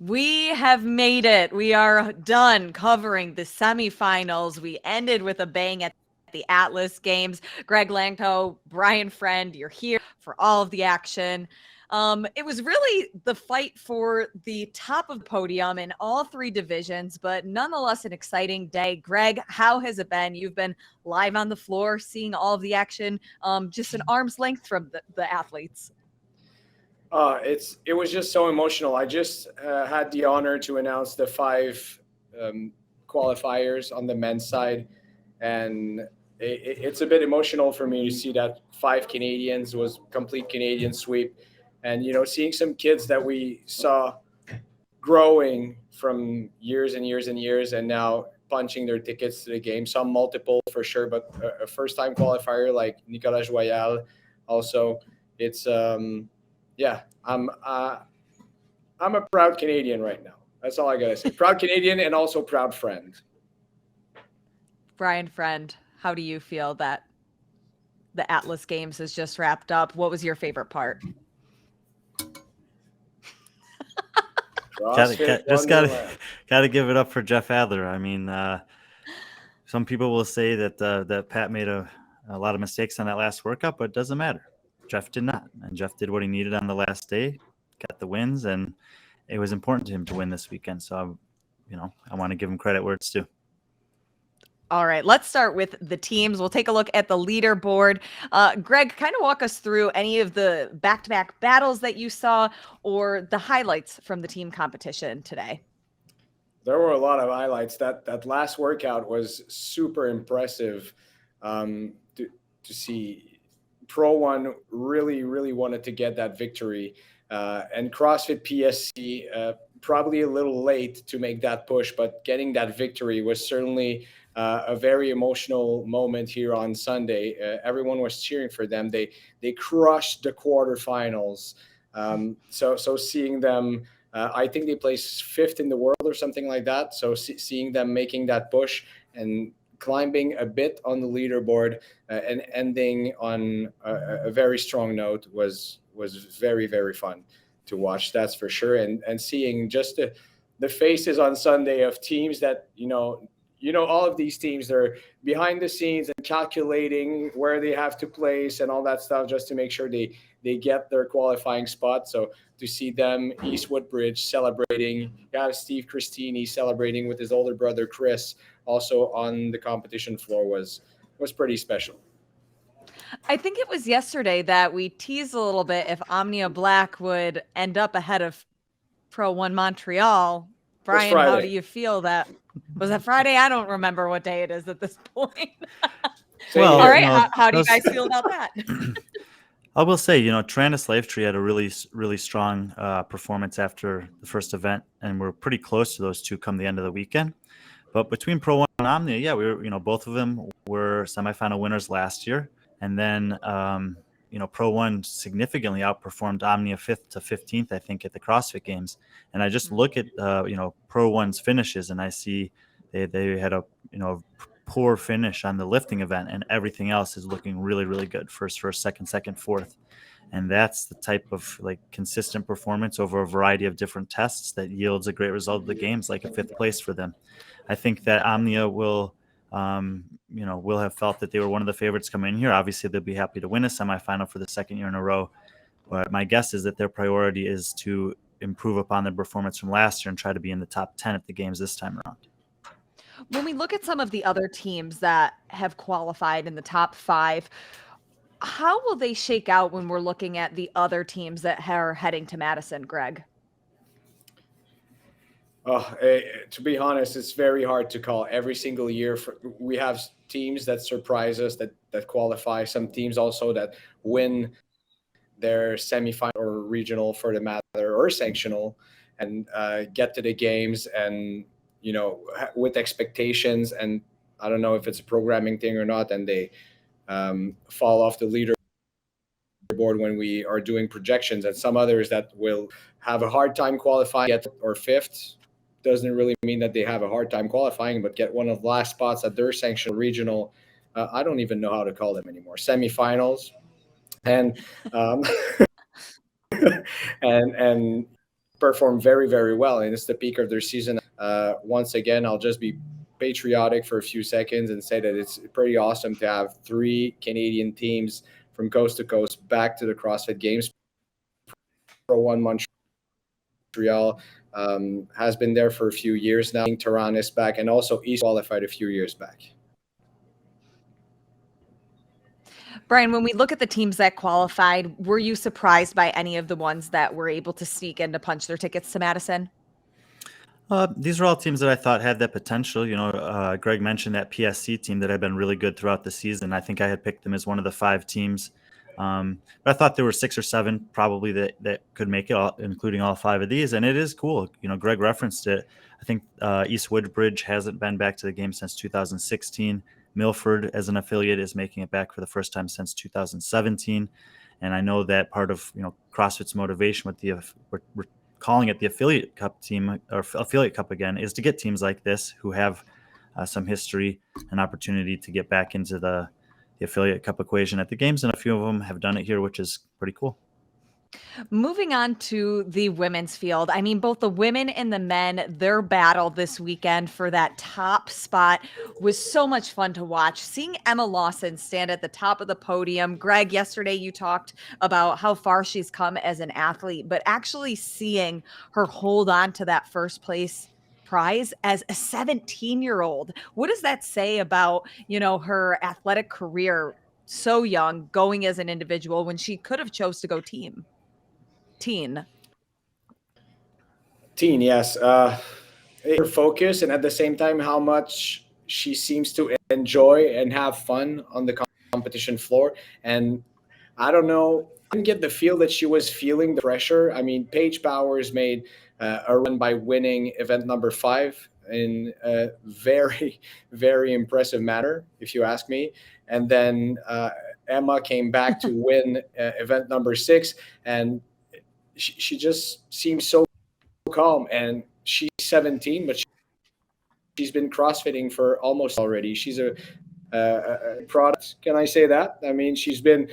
We have made it. We are done covering the semifinals. We ended with a bang at the Atlas Games. Greg Lanctot, Brian Friend, you're here for all of the action. It was really the fight for the top of the podium in all three divisions, but nonetheless an exciting day. Greg, how has it been? You've been live on the floor, seeing all of the action, just an arm's length from the athletes. It was just so emotional. I just had the honor to announce the five um, qualifiers on the men's side, and it's a bit emotional for me to see that five Canadians was complete Canadian sweep, and seeing some kids that we saw growing from years and years and years, and now punching their tickets to the game. Some multiple for sure, but a first time qualifier like Nicolas Joyal, also, it's yeah. I'm a proud Canadian right now. That's all I gotta say. Proud Canadian and also proud friend. Brian Friend, how do you feel that the Atlas Games has just wrapped up? What was your favorite part? Got CrossFit just got to Wonderland. got to give it up for Jeff Adler. I mean, some people will say that that Pat made a lot of mistakes on that last workout, but it doesn't matter. Jeff did not, and Jeff did what he needed on the last day, got the wins, and it was important to him to win this weekend. So, I want to give him credit where it's due. All right, let's start with the teams. We'll take a look at the leaderboard. Greg, kind of walk us through any of the back-to-back battles that you saw or the highlights from the team competition today. There were a lot of highlights. That last workout was super impressive to see. Pro One really wanted to get that victory, and CrossFit PSC probably a little late to make that push, but getting that victory was certainly a very emotional moment here on Sunday. Everyone was cheering for them. They crushed the quarterfinals. So seeing them, I think they placed fifth in the world or something like that. So seeing them making that push and climbing a bit on the leaderboard and ending on a very strong note was very fun to watch. That's for sure. And seeing just the faces on Sunday of teams that all of these teams, they're behind the scenes and calculating where they have to place and all that stuff just to make sure they get their qualifying spot. So to see them, Eastwood Bridge celebrating, Steve Christini celebrating with his older brother Chris, also on the competition floor was pretty special. I think it was yesterday that we teased a little bit if Omnia Black would end up ahead of Pro One Montreal. It was Brian, how do Friday. you feel that? Was that Friday? I don't remember what day it is at this point. Same All here. right, how do you guys feel about that? I will say, Trandis Slave Tree had a really strong performance after the first event, and we're pretty close to those two come the end of the weekend. But between Pro One and Omnia, yeah, we were, both of them were semifinal winners last year, and then Pro One significantly outperformed Omnia 5th to 15th, I think, at the CrossFit Games. And I just look at Pro One's finishes, and I see they had a poor finish on the lifting event, and everything else is looking really good. First, second, fourth. And that's the type of consistent performance over a variety of different tests that yields a great result of the games, like a 5th place for them. I think that Omnia will have felt that they were one of the favorites coming in here. Obviously, they'll be happy to win a semifinal for the second year in a row. But my guess is that their priority is to improve upon their performance from last year and try to be in the top 10 at the games this time around. When we look at some of the other teams that have qualified in the top 5, how will they shake out when we're looking at the other teams that are heading to Madison, Greg? To be honest, it's very hard to call. Every single year, we have teams that surprise us, that qualify. Some teams also that win their semifinal or regional for the matter, or sanctional, and get to the games and with expectations. And I don't know if it's a programming thing or not, and they fall off the leaderboard when we are doing projections. And some others that will have a hard time qualifying, get or fifth. Doesn't really mean that they have a hard time qualifying, but get one of the last spots at their sanctional regional. I don't even know how to call them anymore. Semifinals, and and performed very, very well, and it's the peak of their season. Once again, I'll just be patriotic for a few seconds and say that it's pretty awesome to have 3 Canadian teams from coast to coast back to the CrossFit Games. Pro One Montreal has been there for a few years now. Toronto is back, and also East qualified a few years back. Brian, when we look at the teams that qualified, were you surprised by any of the ones that were able to sneak in to punch their tickets to Madison? These are all teams that I thought had that potential. Greg mentioned that PSC team that had been really good throughout the season. I think I had picked them as one of the 5 teams. But I thought there were 6 or 7 probably that could make it, including all 5 of these. And it is cool. Greg referenced it. I think East Woodbridge hasn't been back to the game since 2016. Milford, as an affiliate, is making it back for the first time since 2017. And I know that part of CrossFit's motivation with we're calling it the Affiliate Cup team, or Affiliate Cup again, is to get teams like this who have some history and opportunity to get back into the Affiliate Cup equation at the games, and a few of them have done it here, which is pretty cool. Moving on to the women's field. I mean, both the women and the men, their battle this weekend for that top spot was so much fun to watch. Seeing Emma Lawson stand at the top of the podium. Greg, yesterday you talked about how far she's come as an athlete, but actually seeing her hold on to that first place prize as a 17-year-old. What does that say about, her athletic career so young, going as an individual when she could have chose to go teen, yes. Her focus, and at the same time how much she seems to enjoy and have fun on the competition floor. And I don't know, I didn't get the feel that she was feeling the pressure. I mean, Paige Powers made a run by winning event number 5 in a very, very impressive manner, if you ask me. And then Emma came back to win event number 6, and she just seems so calm. And she's 17, but she's been CrossFitting for almost already. She's a product. Can I say that? I mean, she's been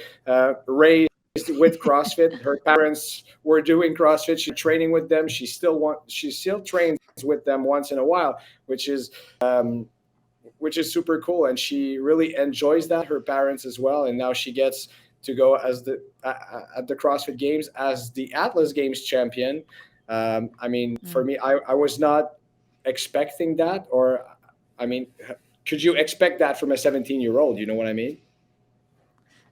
raised with CrossFit. Her parents were doing CrossFit. She's training with them. She still trains with them once in a while, which is super cool. And she really enjoys that. Her parents as well. And now she gets to go as at the CrossFit Games as the Atlas Games champion. I mean, for me, I was not expecting that, or I mean, could you expect that from a 17-year-old? You know what I mean?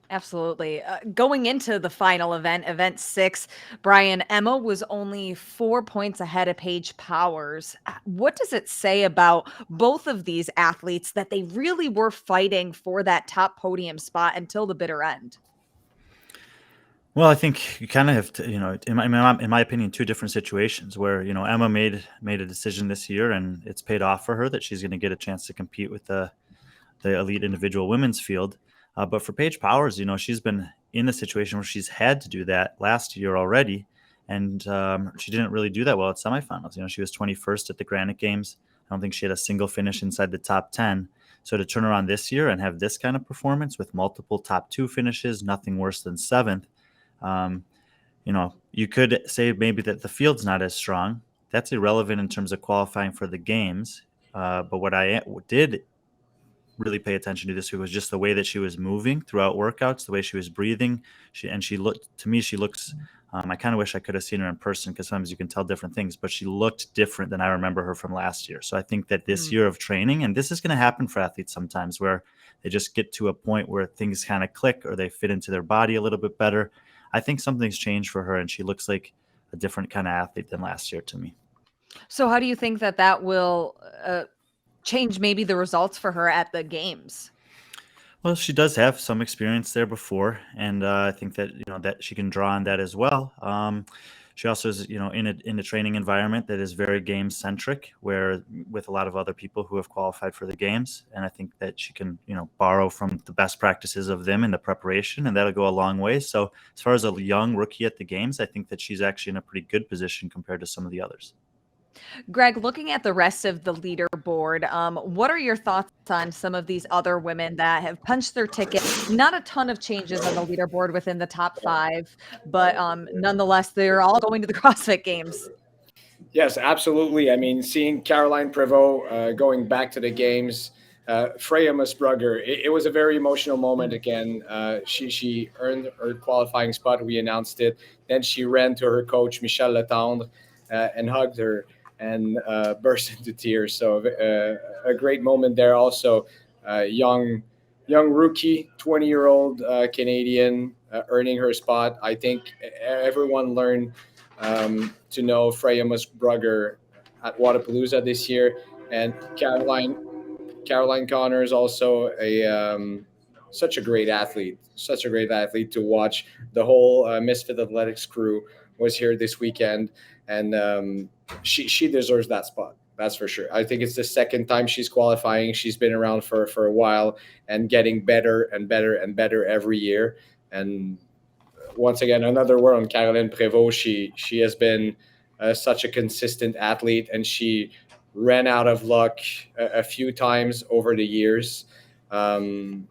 Absolutely. Going into the final event 6, Brian, Emma was only 4 points ahead of Paige Powers. What does it say about both of these athletes that they really were fighting for that top podium spot until the bitter end? Well, I think you kind of have to, in my opinion, 2 different situations where, Emma made a decision this year, and it's paid off for her that she's going to get a chance to compete with the elite individual women's field. But for Paige Powers, she's been in a situation where she's had to do that last year already, and she didn't really do that well at semifinals. She was 21st at the Granite Games. I don't think she had a single finish inside the top 10. So to turn around this year and have this kind of performance with multiple top 2 finishes, nothing worse than 7th, you could say maybe that the field's not as strong. That's irrelevant in terms of qualifying for the games. But what I did really pay attention to this week was just the way that she was moving throughout workouts, the way she was breathing. She looks, I kind of wish I could have seen her in person, because sometimes you can tell different things, but she looked different than I remember her from last year. So I think that this year of training, and this is going to happen for athletes sometimes, where they just get to a point where things kind of click or they fit into their body a little bit better. I think something's changed for her, and she looks like a different kind of athlete than last year to me. So how do you think that will change maybe the results for her at the games? Well, she does have some experience there before, and I think that that she can draw on that as well. She also is in a training environment that is very game centric, where with a lot of other people who have qualified for the games, and I think that she can borrow from the best practices of them in the preparation, and that'll go a long way. So as far as a young rookie at the games, I think that she's actually in a pretty good position compared to some of the others. Greg, looking at the rest of the leaderboard, what are your thoughts on some of these other women that have punched their ticket? Not a ton of changes on the leaderboard within the top 5, but nonetheless, they're all going to the CrossFit Games. Yes, absolutely. I mean, seeing Caroline Prevost going back to the games, Freya Musbrugger, it was a very emotional moment again. She earned her qualifying spot. We announced it. Then she ran to her coach, Michel Letendre, and hugged her and burst into tears. So a great moment there. Also, young rookie, 20-year-old Canadian earning her spot. I think everyone learned to know Freya Musbrugger at Wadapalooza this year, and Caroline Connor is also a such a great athlete to watch. The whole Misfit Athletics crew was here this weekend, and she deserves that spot. That's for sure. I think it's the second time she's qualifying. She's been around for a while and getting better and better and better every year. And once again, another word on Caroline Prévost. She has been such a consistent athlete, and she ran out of luck a few times over the years, and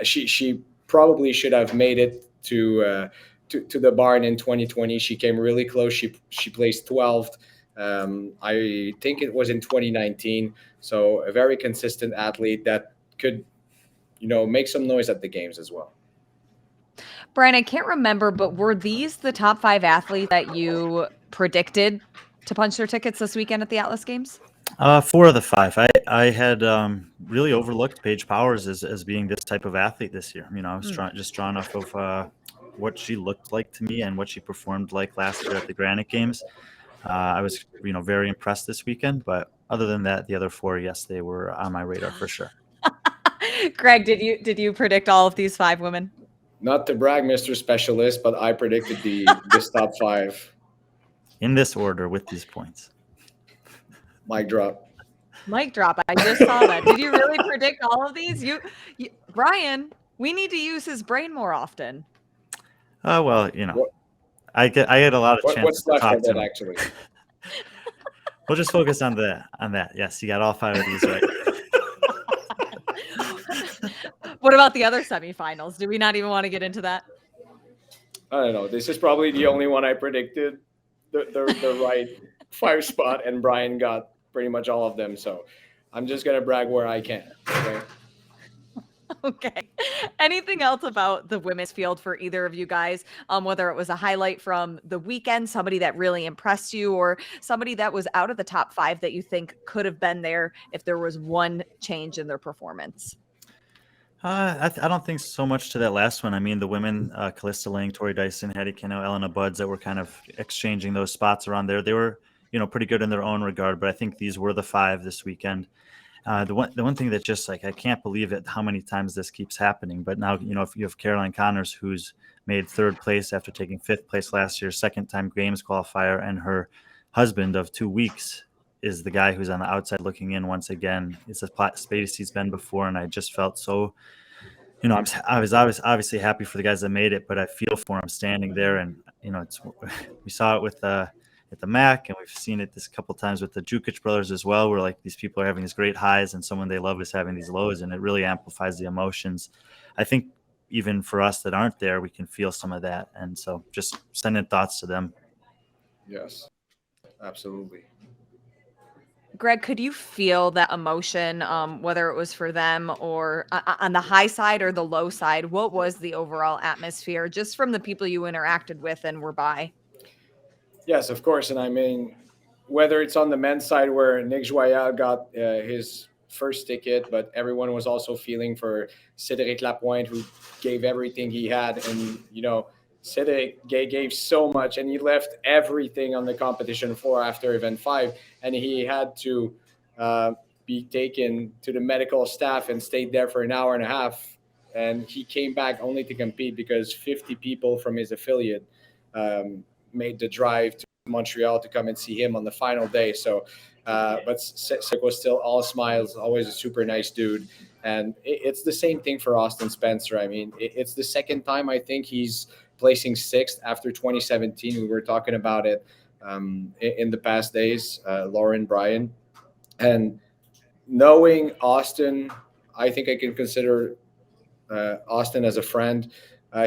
she probably should have made it to the barn in 2020. She came really close. She placed 12th. I think it was in 2019. So a very consistent athlete that could make some noise at the games as well. Brian, I can't remember, but were these the top 5 athletes that you predicted to punch their tickets this weekend at the Atlas Games? 4 of the 5. I had really overlooked Paige Powers as being this type of athlete this year. I was just drawn off of what she looked like to me and what she performed like last year at the Granite Games. I was very impressed this weekend, but other than that, the other 4, yes, they were on my radar for sure. Greg, did you predict all of these 5 women? Not to brag, Mr. Specialist, but I predicted this top 5 in this order with these points. Mic drop. Mic drop. I just saw that. Did you really predict all of these? You, Brian, we need to use his brain more often. Well, I had a lot of chances what's left to talk of to it, him. actually? We'll just focus on that. Yes, you got all 5 of these right. What about the other semifinals? Do we not even want to get into that? I don't know. This is probably the only one I predicted the right 5 spot, and Brian got pretty much all of them. So I'm just gonna brag where I can. Okay. Okay. Anything else about the women's field for either of you guys? Whether it was a highlight from the weekend, somebody that really impressed you, or somebody that was out of the top 5 that you think could have been there if there was one change in their performance? I don't think so much to that last one. I mean, the women, Callista Lang, Tori Dyson, Hattie Keno, Elena Buds, that were kind of exchanging those spots around there. They were, pretty good in their own regard, but I think these were the 5 this weekend. The one thing that just I can't believe it, how many times this keeps happening. But now, if you have Caroline Connors, who's made 3rd place after taking 5th place last year, 2nd-time games qualifier, and her husband of 2 weeks is the guy who's on the outside looking in once again. It's a space he's been before, and I just felt so, I was obviously happy for the guys that made it, but I feel for him standing there, and we saw it with at the MAC, and we've seen it this couple times with the Jukic brothers as well, where like these people are having these great highs, and someone they love is having these lows, and it really amplifies the emotions. I think even for us that aren't there, we can feel some of that, and so just sending thoughts to them. Yes, absolutely. Greg, could you feel that emotion, whether it was for them or on the high side or the low side? What was the overall atmosphere just from the people you interacted with and were by? Yes, of course. And I mean, whether it's on the men's side where Nick Joyal got his first ticket, but everyone was also feeling for Cédric Lapointe, who gave everything he had. And, Cédric gave so much, and he left everything on the competition floor after event 5, and he had to be taken to the medical staff and stayed there for an hour and a half. And he came back only to compete because 50 people from his affiliate made the drive to Montreal to come and see him on the final day. So, but Cédric was still all smiles, always a super nice dude. And it's the same thing for Austin Spencer. I mean, it's the second time I think he's placing 6th after 2017. We were talking about it in the past days, Lauren, Brian. And knowing Austin, I think I can consider Austin as a friend.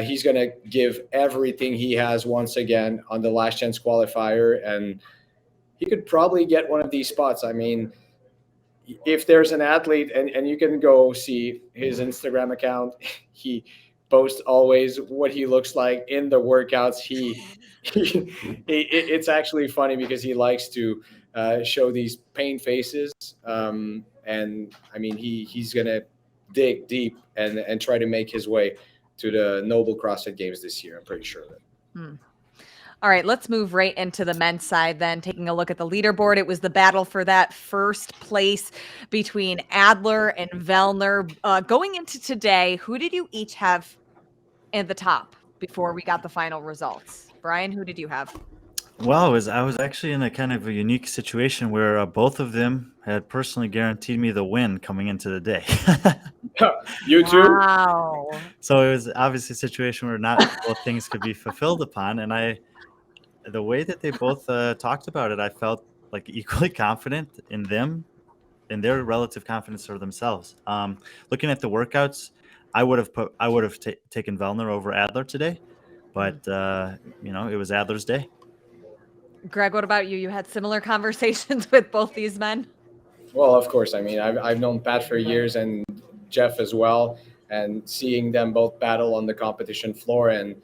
He's going to give everything he has once again on the last chance qualifier. And he could probably get one of these spots. I mean, if there's an athlete, and you can go see his Instagram account, he posts always what he looks like in the workouts. It's actually funny because he likes to show these pain faces. And I mean, he's going to dig deep and try to make his way to the Noble CrossFit Games this year. I'm pretty sure of it. All right, let's move right into the men's side then. Taking a look at the leaderboard, it was the battle for that first place between Adler and Vellner. Going into today, who did you each have at the top before we got the final results? Brian, who did you have? Well, I was actually in a kind of a unique situation where both of them had personally guaranteed me the win coming into the day. You too? Wow. So it was obviously a situation where not both things could be fulfilled upon. And the way that they both talked about it, I felt like equally confident in them, in their relative confidence for themselves. Looking at the workouts, I would have taken Vellner over Adler today, but it was Adler's day. Greg, what about you? You had similar conversations with both these men? Well, of course. I mean, I've known Pat for years and Jeff as well, and seeing them both battle on the competition floor and,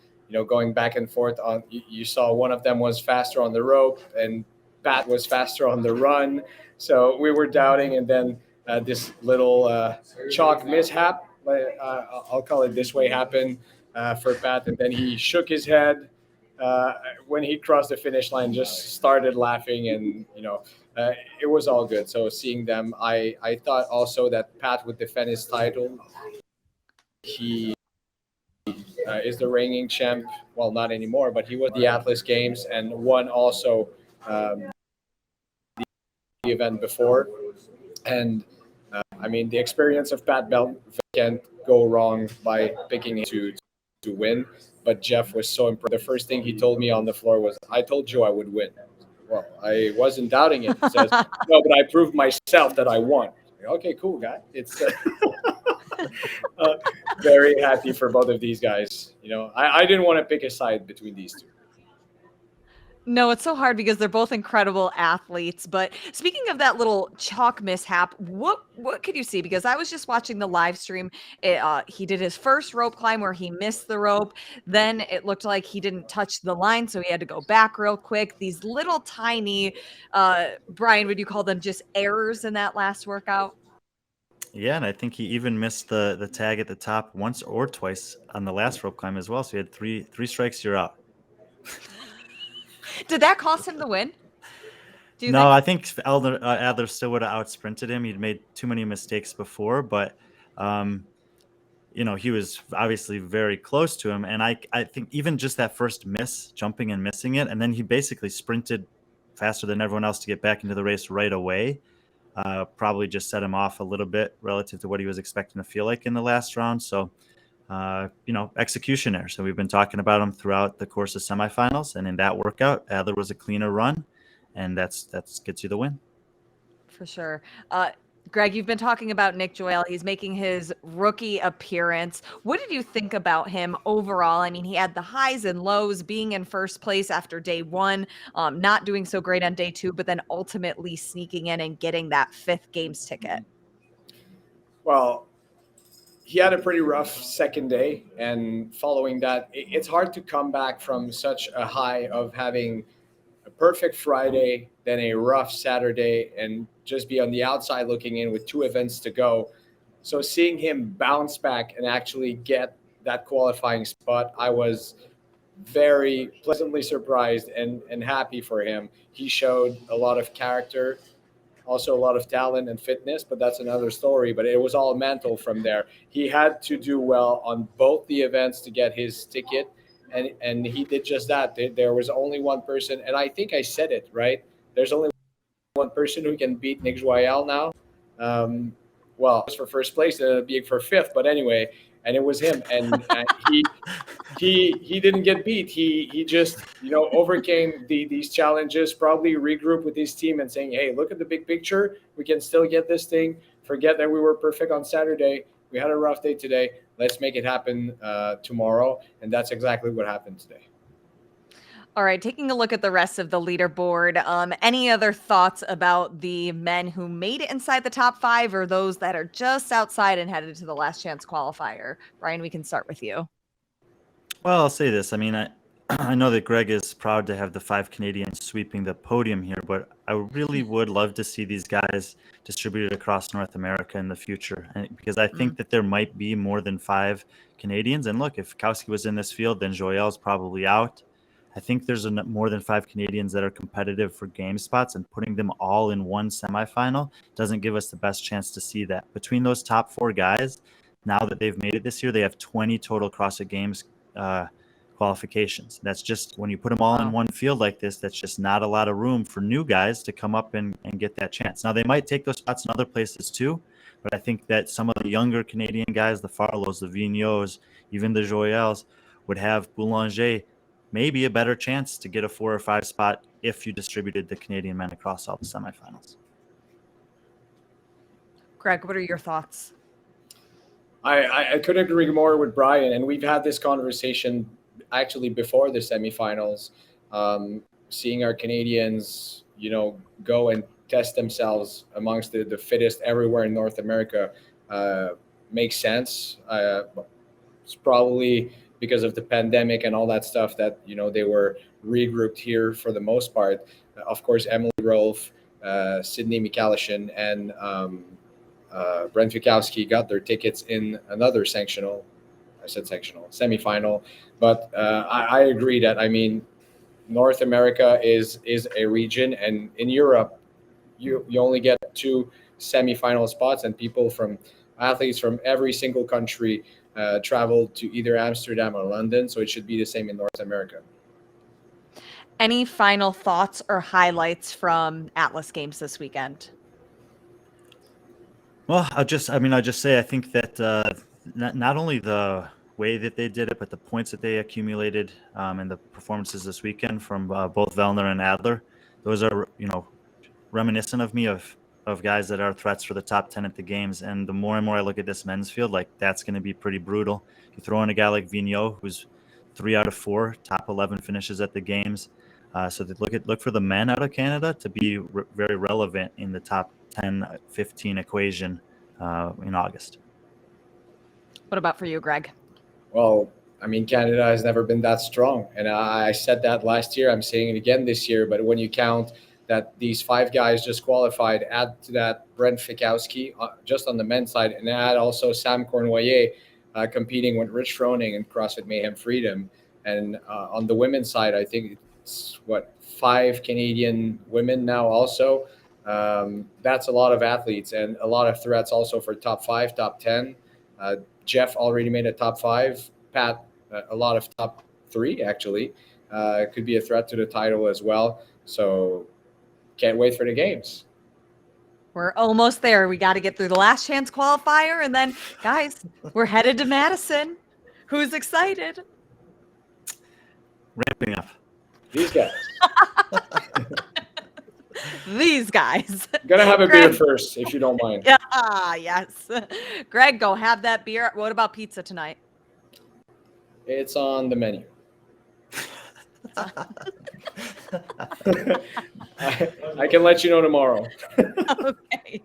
going back and forth on, you saw one of them was faster on the rope and Pat was faster on the run. So we were doubting, and then this little chalk mishap, I'll call it this way, happened for Pat. And then he shook his head when he crossed the finish line, just started laughing, and, it was all good. So seeing them, I thought also that Pat would defend his title. He is the reigning champ. Well, not anymore, but he was the Atlas Games and won also the event before. And I mean, the experience of Pat Belt can't go wrong by picking him to win. But Jeff was so impressed. The first thing he told me on the floor was, "I told you I would win." Well, I wasn't doubting it. He says, "No, but I proved myself that I won." Okay, cool, guy. It's very happy for both of these guys. I didn't want to pick a side between these two. No, it's so hard because they're both incredible athletes. But speaking of that little chalk mishap, what could you see? Because I was just watching the live stream. He did his first rope climb where he missed the rope. Then it looked like he didn't touch the line, so he had to go back real quick. These little tiny, Brian, would you call them just errors in that last workout? Yeah, and I think he even missed the tag at the top once or twice on the last rope climb as well. So he had three strikes, you're out. Did that cost him the win? No, I think Adler still would have outsprinted him. He'd made too many mistakes before, but he was obviously very close to him. And I think even just that first miss, jumping and missing it, and then he basically sprinted faster than everyone else to get back into the race right away. Probably just set him off a little bit relative to what he was expecting to feel like in the last round. So, execution there. So we've been talking about him throughout the course of semifinals, and in that workout, Adler was a cleaner run, and that's gets you the win. For sure. Greg, you've been talking about Nick Joel. He's making his rookie appearance. What did you think about him overall? I mean, he had the highs and lows, being in first place after day one, not doing so great on day two, but then ultimately sneaking in and getting that 5th games ticket. Well, he had a pretty rough second day, and following that, it's hard to come back from such a high of having a perfect Friday, then a rough Saturday, and just be on the outside looking in with 2 events to go. So seeing him bounce back and actually get that qualifying spot, I was very pleasantly surprised and happy for him. He showed a lot of character, also a lot of talent and fitness, but that's another story. But it was all mental from there. He had to do well on both the events to get his ticket, and he did just that. There was only one person, and I think I said it, right? There's only one person who can beat Nick Joel now. Well, it was for first place, and it'd be for 5th, but anyway, and it was him. And he didn't get beat. He just, overcame these challenges, probably regrouped with his team and saying, hey, look at the big picture. We can still get this thing. Forget that we were perfect on Saturday. We had a rough day today. Let's make it happen tomorrow. And that's exactly what happened today. All right, taking a look at the rest of the leaderboard, any other thoughts about the men who made it inside the top 5 or those that are just outside and headed to the last chance qualifier? Brian, we can start with you. Well, I'll say this. I mean, I know that Greg is proud to have the 5 Canadians sweeping the podium here, but I really would love to see these guys distributed across North America in the future, because I think that there might be more than 5 Canadians. And look, if Kowski was in this field, then Joyel's probably out. I think there's more than 5 Canadians that are competitive for game spots, and putting them all in one semifinal doesn't give us the best chance to see that. Between those top 4 guys, now that they've made it this year, they have 20 total CrossFit Games qualifications. That's just, when you put them all in one field like this, that's just not a lot of room for new guys to come up and get that chance. Now, they might take those spots in other places too, but I think that some of the younger Canadian guys, the Farlows, the Vigneaults, even the Joyels, would have Boulanger maybe a better chance to get a 4 or 5 spot if you distributed the Canadian men across all the semifinals. Greg, what are your thoughts? I couldn't agree more with Brian, and we've had this conversation actually before the semifinals. Seeing our Canadians, go and test themselves amongst the fittest everywhere in North America makes sense. It's probably because of the pandemic and all that stuff that they were regrouped here for the most part. Of course, Emily Rolfe, Sydney Michalyshin, and Brent Fikowski got their tickets in another semifinal. But I agree that, North America is a region, and in Europe, you only get 2 semifinal spots, and athletes from every single country travel to either Amsterdam or London. So it should be the same in North America. Any final thoughts or highlights from Atlas Games this weekend? Well, I'll just say I think that not only the way that they did it, but the points that they accumulated and the performances this weekend from both Vellner and Adler, those are reminiscent of me of guys that are threats for the top 10 at the games. And the more and more I look at this men's field, like, that's going to be pretty brutal. You throw in a guy like Vigneault, who's 3 out of 4 top 11 finishes at the games. So look for the men out of Canada to be very relevant in the top 10-15 equation in August. What about for you, Greg? Well, Canada has never been that strong. And I said that last year. I'm saying it again this year. But when you count that these 5 guys just qualified, add to that Brent Fikowski just on the men's side, and add also Sam Cournoyer competing with Rich Froning and CrossFit Mayhem Freedom. And on the women's side, I think it's 5 Canadian women now also. That's a lot of athletes and a lot of threats also for top 5, top 10. Jeff already made a top 5. Pat, a lot of top 3 actually. Could be a threat to the title as well. So can't wait for the games. We're almost there. We got to get through the last chance qualifier. And then, guys, we're headed to Madison. Who's excited? Ramping up. These guys. These guys. Gonna have a beer first, if you don't mind. Yeah, yes. Greg, go have that beer. What about pizza tonight? It's on the menu. I can let you know tomorrow. Okay.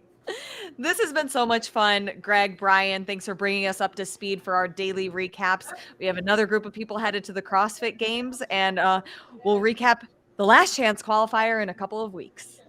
This has been so much fun. Greg, Brian, thanks for bringing us up to speed for our daily recaps. We have another group of people headed to the CrossFit Games, and we'll recap the last chance qualifier in a couple of weeks.